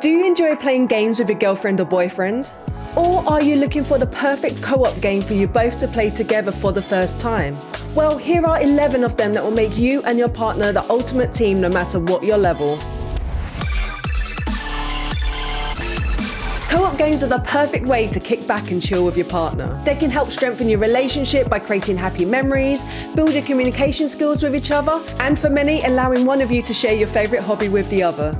Do you enjoy playing games with your girlfriend or boyfriend? Or are you looking for the perfect co-op game for you both to play together for the first time? Well, here are 11 of them that will make you and your partner the ultimate team no matter what your level. Co-op games are the perfect way to kick back and chill with your partner. They can help strengthen your relationship by creating happy memories, build your communication skills with each other, and for many, allowing one of you to share your favourite hobby with the other.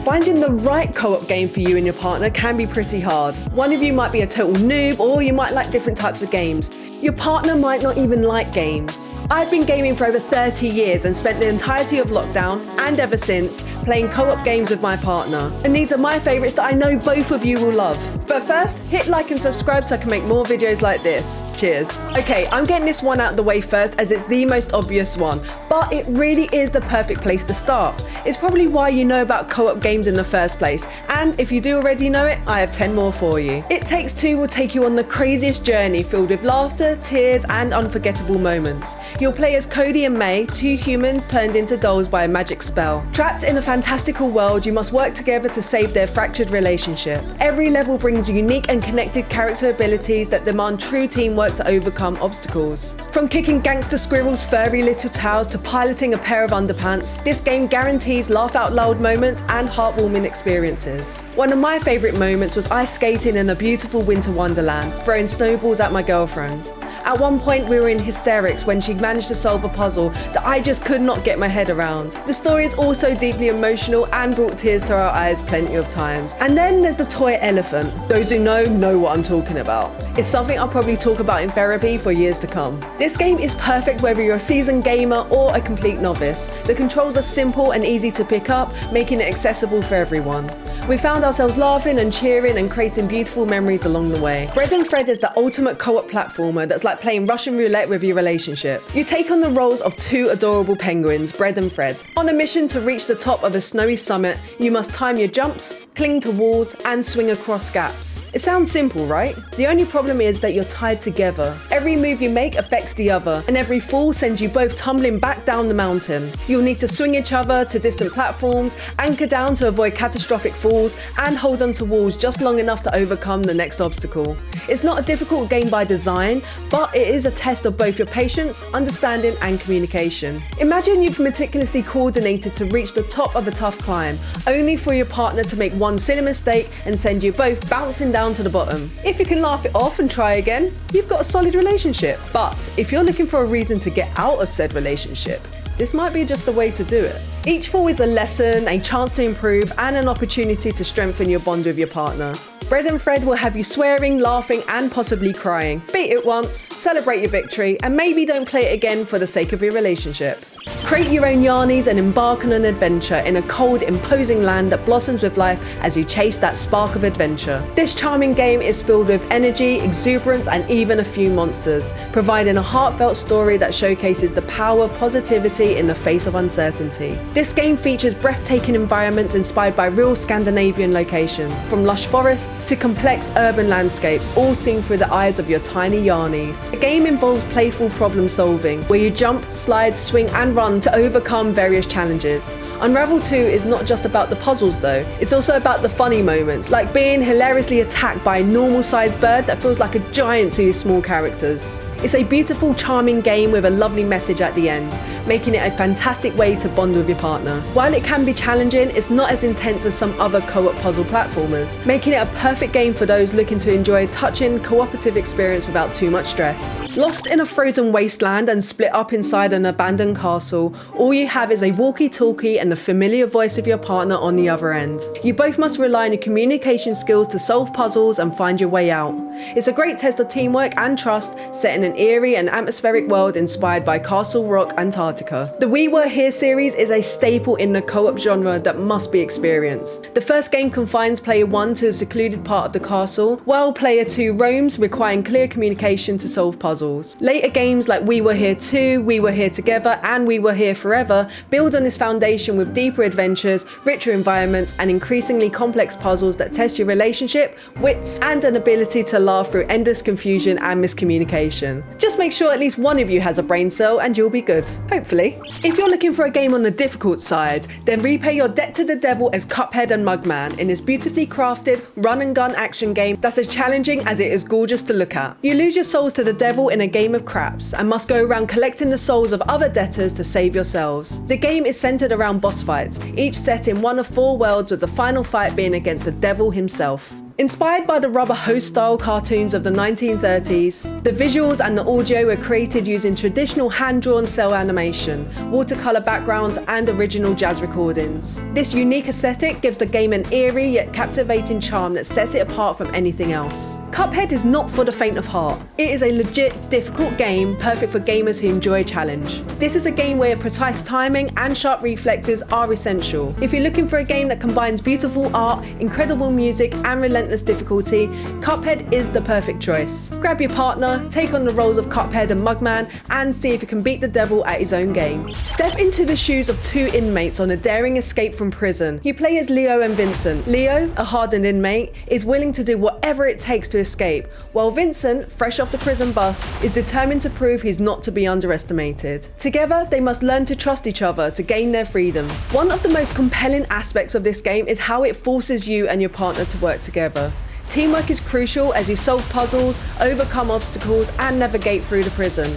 Finding the right co-op game for you and your partner can be pretty hard. One of you might be a total noob, or you might like different types of games. Your partner might not even like games. I've been gaming for over 30 years and spent the entirety of lockdown, and ever since, playing co-op games with my partner. And these are my favourites that I know both of you will love. But first, hit like and subscribe so I can make more videos like this. Cheers. Okay, I'm getting this one out of the way first as it's the most obvious one, but it really is the perfect place to start. It's probably why you know about co-op games in the first place, and if you do already know it, I have 10 more for you. It Takes Two will take you on the craziest journey filled with laughter, tears, and unforgettable moments. You'll play as Cody and May, two humans turned into dolls by a magic spell. Trapped in a fantastical world, you must work together to save their fractured relationship. Every level brings unique and connected character abilities that demand true teamwork to overcome obstacles. From kicking gangster squirrels' furry little tails to piloting a pair of underpants, this game guarantees laugh out loud moments and heartwarming experiences. One of my favourite moments was ice skating in a beautiful winter wonderland, throwing snowballs at my girlfriend. At one point we were in hysterics when she managed to solve a puzzle that I just could not get my head around. The story is also deeply emotional and brought tears to our eyes plenty of times. And then there's the toy elephant. Those who know what I'm talking about. It's something I'll probably talk about in therapy for years to come. This game is perfect whether you're a seasoned gamer or a complete novice. The controls are simple and easy to pick up, making it accessible for everyone. We found ourselves laughing and cheering and creating beautiful memories along the way. Bread and Fred is the ultimate co-op platformer that's like playing Russian roulette with your relationship. You take on the roles of two adorable penguins, Bread and Fred. On a mission to reach the top of a snowy summit, you must time your jumps, cling to walls, and swing across gaps. It sounds simple, right? The only problem is that you're tied together. Every move you make affects the other, and every fall sends you both tumbling back down the mountain. You'll need to swing each other to distant platforms, anchor down to avoid catastrophic falls, and hold onto walls just long enough to overcome the next obstacle. It's not a difficult game by design, but it is a test of both your patience, understanding, and communication. Imagine you've meticulously coordinated to reach the top of a tough climb, only for your partner to make one silly mistake and send you both bouncing down to the bottom. If you can laugh it off and try again, you've got a solid relationship. But if you're looking for a reason to get out of said relationship, this might be just the way to do it. Each fall is a lesson, a chance to improve, and an opportunity to strengthen your bond with your partner. Bread and Fred will have you swearing, laughing, and possibly crying. Beat it once, celebrate your victory, and maybe don't play it again for the sake of your relationship. Create your own yarnies and embark on an adventure in a cold, imposing land that blossoms with life as you chase that spark of adventure. This charming game is filled with energy, exuberance, and even a few monsters, providing a heartfelt story that showcases the power of positivity in the face of uncertainty. This game features breathtaking environments inspired by real Scandinavian locations, from lush forests to complex urban landscapes, all seen through the eyes of your tiny yarnies. The game involves playful problem solving, where you jump, slide, swing, and run to overcome various challenges. Unravel 2 is not just about the puzzles though, it's also about the funny moments, like being hilariously attacked by a normal-sized bird that feels like a giant to your small characters. It's a beautiful, charming game with a lovely message at the end, making it a fantastic way to bond with your partner. While it can be challenging, it's not as intense as some other co-op puzzle platformers, making it a perfect game for those looking to enjoy a touching, cooperative experience without too much stress. Lost in a frozen wasteland and split up inside an abandoned castle, all you have is a walkie-talkie and the familiar voice of your partner on the other end. You both must rely on your communication skills to solve puzzles and find your way out. It's a great test of teamwork and trust, set in an eerie and atmospheric world inspired by Castle Rock, Antarctica. The We Were Here series is a staple in the co-op genre that must be experienced. The first game confines player 1 to a secluded part of the castle, while player 2 roams, requiring clear communication to solve puzzles. Later games like We Were Here 2, We Were Here Together, and We Were Here Forever build on this foundation with deeper adventures, richer environments, and increasingly complex puzzles that test your relationship, wits, and an ability to laugh through endless confusion and miscommunication. communication. Just make sure at least one of you has a brain cell and you'll be good, hopefully. If you're looking for a game on the difficult side, then repay your debt to the devil as Cuphead and Mugman in this beautifully crafted run-and-gun action game that's as challenging as it is gorgeous to look at. You lose your souls to the devil in a game of craps and must go around collecting the souls of other debtors to save yourselves. The game is centered around boss fights, each set in one of 4 worlds, with the final fight being against the devil himself. Inspired by the rubber hose-style cartoons of the 1930s, the visuals and the audio were created using traditional hand-drawn cell animation, watercolor backgrounds, and original jazz recordings. This unique aesthetic gives the game an eerie yet captivating charm that sets it apart from anything else. Cuphead is not for the faint of heart. It is a legit, difficult game, perfect for gamers who enjoy a challenge. This is a game where precise timing and sharp reflexes are essential. If you're looking for a game that combines beautiful art, incredible music, and relentless difficulty, Cuphead is the perfect choice. Grab your partner, take on the roles of Cuphead and Mugman, and see if you can beat the devil at his own game. Step into the shoes of 2 inmates on a daring escape from prison. You play as Leo and Vincent. Leo, a hardened inmate, is willing to do whatever it takes to escape, while Vincent, fresh off the prison bus, is determined to prove he's not to be underestimated. Together, they must learn to trust each other to gain their freedom. One of the most compelling aspects of this game is how it forces you and your partner to work together. Teamwork is crucial as you solve puzzles, overcome obstacles, and navigate through the prison.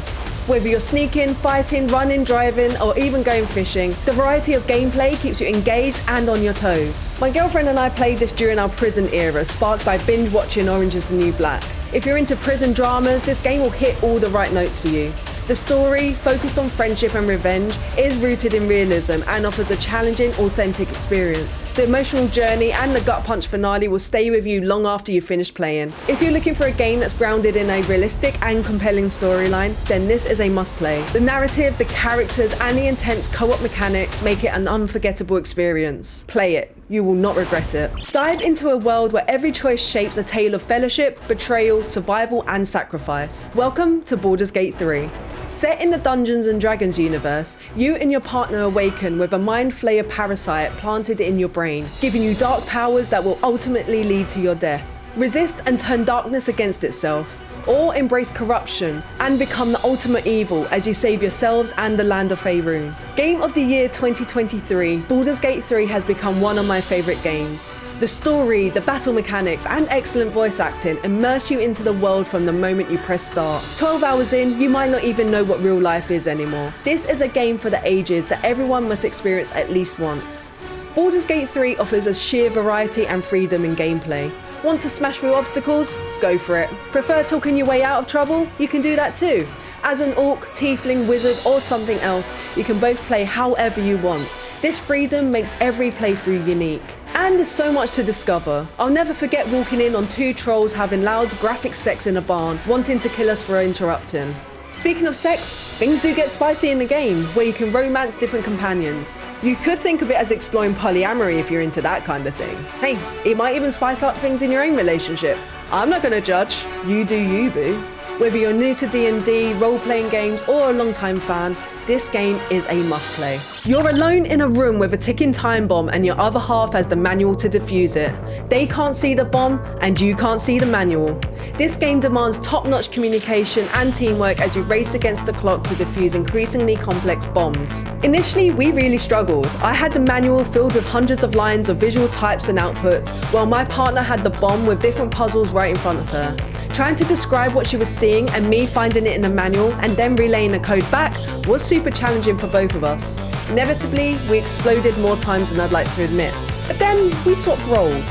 Whether you're sneaking, fighting, running, driving, or even going fishing, the variety of gameplay keeps you engaged and on your toes. My girlfriend and I played this during our prison era, sparked by binge watching Orange is the New Black. If you're into prison dramas, this game will hit all the right notes for you. The story, focused on friendship and revenge, is rooted in realism and offers a challenging, authentic experience. The emotional journey and the gut punch finale will stay with you long after you finish playing. If you're looking for a game that's grounded in a realistic and compelling storyline, then this is a must-play. The narrative, the characters, and the intense co-op mechanics make it an unforgettable experience. Play it. You will not regret it. Dive into a world where every choice shapes a tale of fellowship, betrayal, survival, and sacrifice. Welcome to Baldur's Gate 3. Set in the Dungeons & Dragons universe, you and your partner awaken with a mind flayer parasite planted in your brain, giving you dark powers that will ultimately lead to your death. Resist and turn darkness against itself, or embrace corruption and become the ultimate evil as you save yourselves and the land of Faerun. Game of the Year 2023, Baldur's Gate 3 has become one of my favourite games. The story, the battle mechanics, and excellent voice acting immerse you into the world from the moment you press start. 12 hours in, you might not even know what real life is anymore. This is a game for the ages that everyone must experience at least once. Baldur's Gate 3 offers a sheer variety and freedom in gameplay. Want to smash through obstacles? Go for it. Prefer talking your way out of trouble? You can do that too. As an orc, tiefling, wizard, or something else, you can both play however you want. This freedom makes every playthrough unique. And there's so much to discover. I'll never forget walking in on 2 trolls having loud graphic sex in a barn, wanting to kill us for interrupting. Speaking of sex, things do get spicy in the game, where you can romance different companions. You could think of it as exploring polyamory if you're into that kind of thing. Hey, it might even spice up things in your own relationship. I'm not gonna judge. You do you, boo. Whether you're new to D&D, role-playing games, or a long-time fan, this game is a must-play. You're alone in a room with a ticking time bomb and your other half has the manual to defuse it. They can't see the bomb and you can't see the manual. This game demands top-notch communication and teamwork as you race against the clock to defuse increasingly complex bombs. Initially, we really struggled. I had the manual filled with hundreds of lines of visual types and outputs, while my partner had the bomb with different puzzles right in front of her. Trying to describe what she was seeing and me finding it in the manual and then relaying the code back was super challenging for both of us. Inevitably, we exploded more times than I'd like to admit. But then we swapped roles.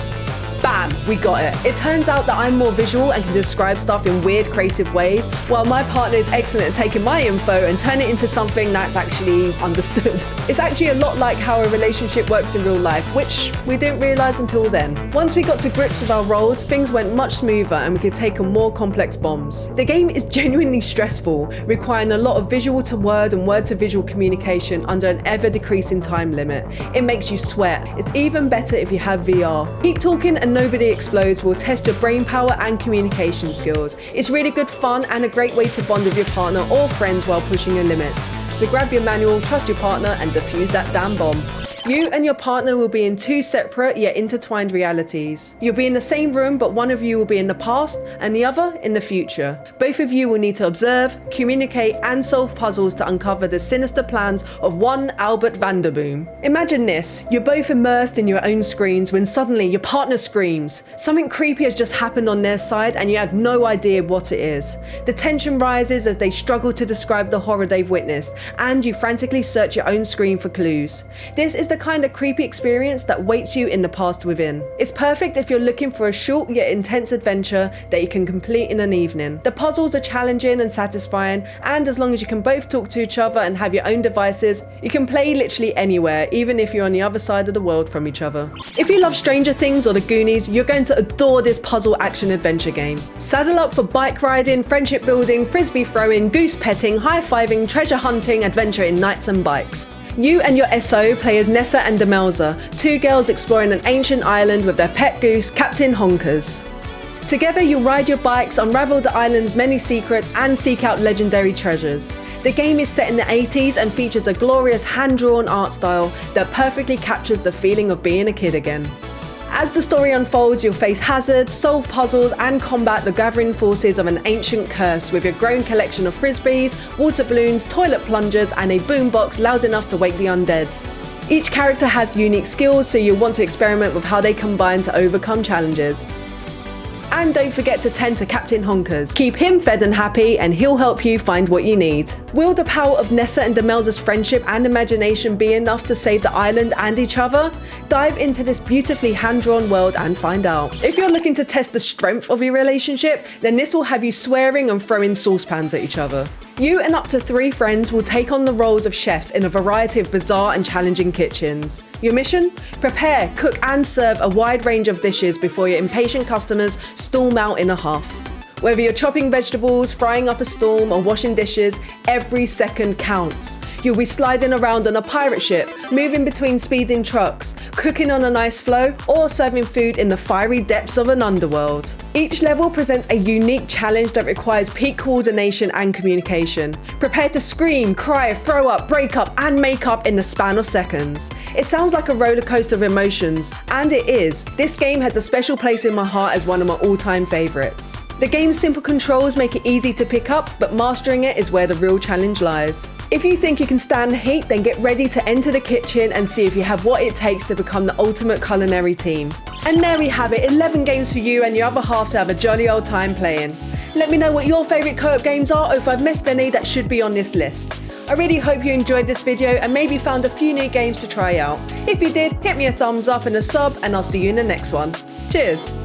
Bam, we got it. It turns out that I'm more visual and can describe stuff in weird, creative ways, while my partner is excellent at taking my info and turning it into something that's actually understood. It's actually a lot like how a relationship works in real life, which we didn't realise until then. Once we got to grips with our roles, things went much smoother and we could take on more complex bombs. The game is genuinely stressful, requiring a lot of visual to word and word to visual communication under an ever-decreasing time limit. It makes you sweat. It's even better if you have VR. Keep Talking and Nobody Explodes will test your brain power and communication skills. It's really good fun and a great way to bond with your partner or friends while pushing your limits. So grab your manual, trust your partner, and defuse that damn bomb. You and your partner will be in two separate yet intertwined realities. You'll be in the same room, but one of you will be in the past and the other in the future. Both of you will need to observe, communicate, and solve puzzles to uncover the sinister plans of one Albert Vanderboom. Imagine this, you're both immersed in your own screens when suddenly your partner screams. Something creepy has just happened on their side and you have no idea what it is. The tension rises as they struggle to describe the horror they've witnessed, and you frantically search your own screen for clues. This is the kind of creepy experience that waits you in the past within. It's perfect if you're looking for a short yet intense adventure that you can complete in an evening. The puzzles are challenging and satisfying, and as long as you can both talk to each other and have your own devices, you can play literally anywhere, even if you're on the other side of the world from each other. If you love Stranger Things or The Goonies, you're going to adore this puzzle action adventure game. Saddle up for bike riding, friendship building, frisbee throwing, goose petting, high-fiving, treasure hunting, adventure in knights and bikes. You and your SO play as Nessa and Demelza, two girls exploring an ancient island with their pet goose, Captain Honkers. Together you'll ride your bikes, unravel the island's many secrets, and seek out legendary treasures. The game is set in the 80s and features a glorious hand-drawn art style that perfectly captures the feeling of being a kid again. As the story unfolds, you'll face hazards, solve puzzles, and combat the gathering forces of an ancient curse with your growing collection of frisbees, water balloons, toilet plungers, and a boombox loud enough to wake the undead. Each character has unique skills, so you'll want to experiment with how they combine to overcome challenges. And don't forget to tend to Captain Honkers. Keep him fed and happy, and he'll help you find what you need. Will the power of Nessa and Demelza's friendship and imagination be enough to save the island and each other? Dive into this beautifully hand-drawn world and find out. If you're looking to test the strength of your relationship, then this will have you swearing and throwing saucepans at each other. You and up to 3 friends will take on the roles of chefs in a variety of bizarre and challenging kitchens. Your mission? Prepare, cook, and serve a wide range of dishes before your impatient customers storm out in a huff. Whether you're chopping vegetables, frying up a storm, or washing dishes, every second counts. You'll be sliding around on a pirate ship, moving between speeding trucks, cooking on an ice floe, or serving food in the fiery depths of an underworld. Each level presents a unique challenge that requires peak coordination and communication. Prepare to scream, cry, throw up, break up, and make up in the span of seconds. It sounds like a roller coaster of emotions, and it is. This game has a special place in my heart as one of my all-time favorites. The game's simple controls make it easy to pick up, but mastering it is where the real challenge lies. If you think you can stand the heat, then get ready to enter the kitchen and see if you have what it takes to become the ultimate culinary team. And there we have it, 11 games for you and your other half to have a jolly old time playing. Let me know what your favourite co-op games are, or if I've missed any that should be on this list. I really hope you enjoyed this video and maybe found a few new games to try out. If you did, hit me a thumbs up and a sub, and I'll see you in the next one. Cheers!